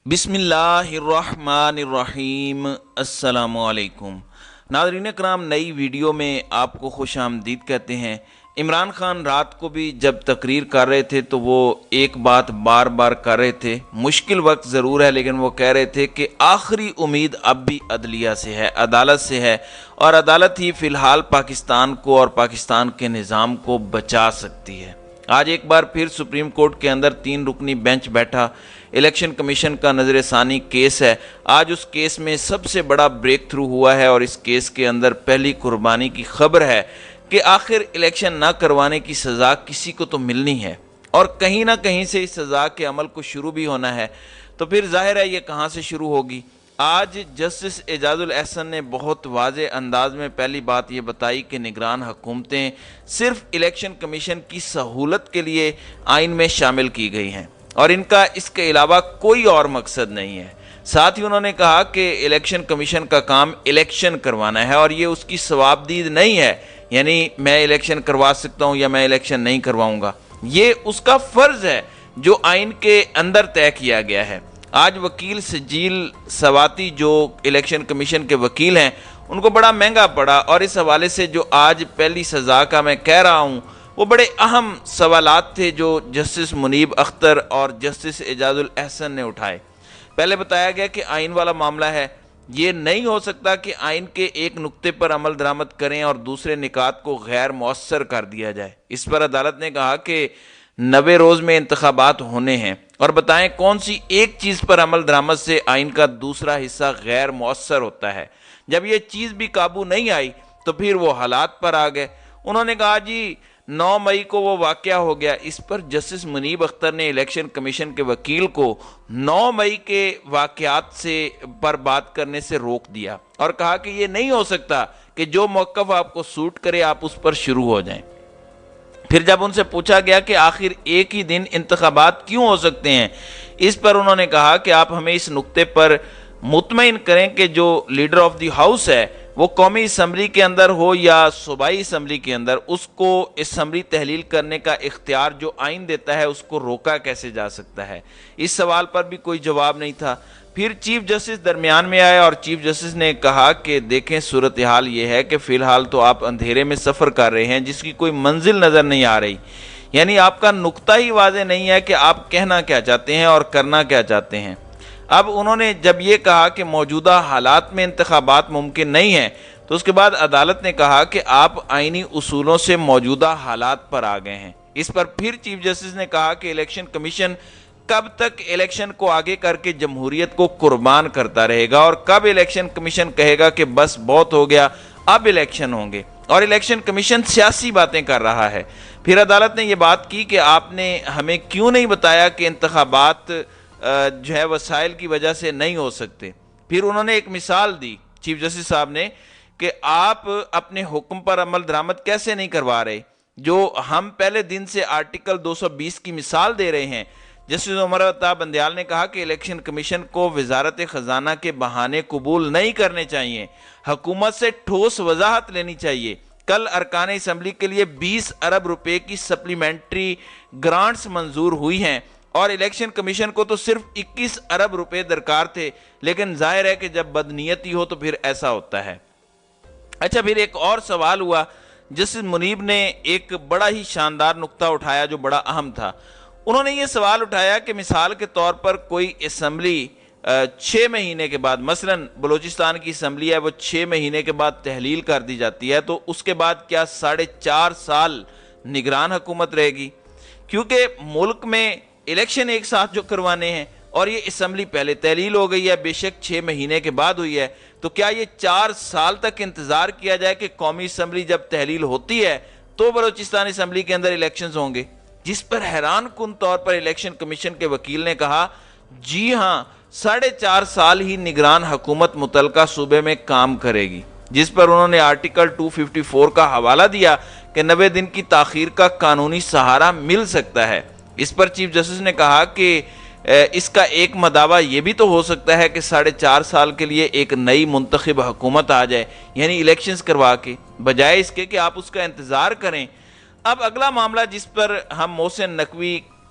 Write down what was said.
بسم اللہ الرحمن الرحیم۔ السلام علیکم ناظرین کرام، نئی ویڈیو میں آپ کو خوش آمدید کہتے ہیں۔ عمران خان رات کو بھی جب تقریر کر رہے تھے تو وہ ایک بات بار بار کر رہے تھے، مشکل وقت ضرور ہے لیکن وہ کہہ رہے تھے کہ آخری امید اب بھی عدلیہ سے ہے، عدالت سے ہے، اور عدالت ہی فی الحال پاکستان کو اور پاکستان کے نظام کو بچا سکتی ہے۔ آج ایک بار پھر سپریم کورٹ کے اندر 3 رکنی بینچ بیٹھا۔ الیکشن کمیشن کا نظر ثانی کیس ہے۔ آج اس کیس میں سب سے بڑا بریک تھرو ہوا ہے اور اس کیس کے اندر پہلی قربانی کی خبر ہے کہ آخر الیکشن نہ کروانے کی سزا کسی کو تو ملنی ہے، اور کہیں نہ کہیں سے اس سزا کے عمل کو شروع بھی ہونا ہے۔ تو پھر ظاہر ہے یہ کہاں سے شروع ہوگی؟ آج جسٹس اعجاز الاحسن نے بہت واضح انداز میں پہلی بات یہ بتائی کہ نگران حکومتیں صرف الیکشن کمیشن کی سہولت کے لیے آئین میں شامل کی گئی ہیں اور ان کا اس کے علاوہ کوئی اور مقصد نہیں ہے۔ ساتھ ہی انہوں نے کہا کہ الیکشن کمیشن کا کام الیکشن کروانا ہے اور یہ اس کی ثوابدید نہیں ہے، یعنی میں الیکشن کروا سکتا ہوں یا میں الیکشن نہیں کرواؤں گا، یہ اس کا فرض ہے جو آئین کے اندر طے کیا گیا ہے۔ آج وکیل سجیل سواتی جو الیکشن کمیشن کے وکیل ہیں ان کو بڑا مہنگا پڑا، اور اس حوالے سے جو آج پہلی سزا کا میں کہہ رہا ہوں وہ بڑے اہم سوالات تھے جو جسٹس منیب اختر اور جسٹس اعجاز الاحسن نے اٹھائے۔ پہلے بتایا گیا کہ آئین والا معاملہ ہے، یہ نہیں ہو سکتا کہ آئین کے ایک نقطے پر عمل درآمد کریں اور دوسرے نکات کو غیر مؤثر کر دیا جائے۔ اس پر عدالت نے کہا کہ 90 روز میں انتخابات ہونے ہیں، اور بتائیں کون سی ایک چیز پر عمل درآمد سے آئین کا دوسرا حصہ غیر مؤثر ہوتا ہے۔ جب یہ چیز بھی قابو نہیں آئی تو پھر وہ حالات پر آ گئے۔ انہوں نے کہا جی 9 مئی کو وہ واقعہ ہو گیا۔ اس پر جسٹس منیب اختر نے الیکشن کمیشن کے وکیل کو 9 مئی کے واقعات پر بات کرنے سے روک دیا اور کہا کہ یہ نہیں ہو سکتا کہ جو موقف آپ کو سوٹ کرے آپ اس پر شروع ہو جائیں۔ پھر جب ان سے پوچھا گیا کہ آخر ایک ہی دن انتخابات کیوں ہو سکتے ہیں، اس پر انہوں نے کہا کہ آپ ہمیں اس نقطے پر مطمئن کریں کہ جو لیڈر آف دی ہاؤس ہے وہ قومی اسمبلی کے اندر ہو یا صوبائی اسمبلی کے اندر، اس کو اسمبلی تحلیل کرنے کا اختیار جو آئین دیتا ہے اس کو روکا کیسے جا سکتا ہے۔ اس سوال پر بھی کوئی جواب نہیں تھا۔ پھر چیف جسٹس درمیان میں آئے اور چیف جسٹس نے کہا کہ دیکھیں صورتحال یہ ہے کہ فی الحال تو آپ اندھیرے میں سفر کر رہے ہیں جس کی کوئی منزل نظر نہیں آ رہی، یعنی آپ کا نقطہ ہی واضح نہیں ہے کہ آپ کہنا کیا چاہتے ہیں اور کرنا کیا چاہتے ہیں۔ اب انہوں نے جب یہ کہا کہ موجودہ حالات میں انتخابات ممکن نہیں ہیں تو اس کے بعد عدالت نے کہا کہ آپ آئینی اصولوں سے موجودہ حالات پر آ گئے ہیں۔ اس پر پھر چیف جسٹس نے کہا کہ الیکشن کمیشن کب تک الیکشن کو آگے کر کے جمہوریت کو قربان کرتا رہے گا، اور کب الیکشن کمیشن کہے گا کہ بس بہت ہو گیا اب الیکشن ہوں گے، اور الیکشن کمیشن سیاسی باتیں کر رہا ہے۔ پھر عدالت نے یہ بات کی کہ آپ نے ہمیں کیوں نہیں بتایا کہ انتخابات جو ہے وسائل کی وجہ سے نہیں ہو سکتے۔ پھر انہوں نے ایک مثال دی چیف جسٹس صاحب نے کہ آپ اپنے حکم پر عمل درآمد کیسے نہیں کروا رہے، جو ہم پہلے دن سے آرٹیکل 220 کی مثال دے رہے ہیں۔ جسٹس عمر عطا بندیال نے کہا کہ الیکشن کمیشن کو وزارت خزانہ کے بہانے قبول نہیں کرنے چاہیے، حکومت سے ٹھوس وضاحت لینی چاہیے۔ کل ارکان اسمبلی کے لیے 20 ارب روپے کی سپلیمنٹری گرانٹس منظور ہوئی ہیں، اور الیکشن کمیشن کو تو صرف 21 ارب روپے درکار تھے، لیکن ظاہر ہے کہ جب بدنیتی ہو تو پھر ایسا ہوتا ہے۔ اچھا، پھر ایک اور سوال ہوا۔ جسٹس منیب نے ایک بڑا ہی شاندار نقطہ اٹھایا جو بڑا اہم تھا۔ انہوں نے یہ سوال اٹھایا کہ مثال کے طور پر کوئی اسمبلی 6 مہینے کے بعد، مثلا بلوچستان کی اسمبلی ہے وہ 6 مہینے کے بعد تحلیل کر دی جاتی ہے، تو اس کے بعد کیا 4.5 سال نگران حکومت رہے گی؟ کیونکہ ملک میں الیکشن ایک ساتھ جو کروانے ہیں اور یہ اسمبلی پہلے تحلیل ہو گئی ہے، بے شک 6 مہینے کے بعد ہوئی ہے، تو کیا یہ 4 سال تک انتظار کیا جائے کہ قومی اسمبلی جب تحلیل ہوتی ہے تو بلوچستان اسمبلی کے اندر الیکشنز ہوں گے؟ جس پر حیران کن طور پر الیکشن کمیشن کے وکیل نے کہا جی ہاں 4.5 سال ہی نگران حکومت متعلقہ صوبے میں کام کرے گی، جس پر انہوں نے آرٹیکل 254 کا حوالہ دیا کہ 90 دن کی تاخیر کا قانونی سہارا مل سکتا ہے۔ اس پر چیف جسٹس نے کہا کہ اس کا ایک مداوا یہ بھی تو ہو سکتا ہے کہ 4.5 سال کے لیے ایک نئی منتخب حکومت آ جائے، یعنی الیکشنز کروا کے، بجائے اس کے کہ آپ اس کا انتظار کریں۔ اب اگلا معاملہ جس پر ہم محسن نقوی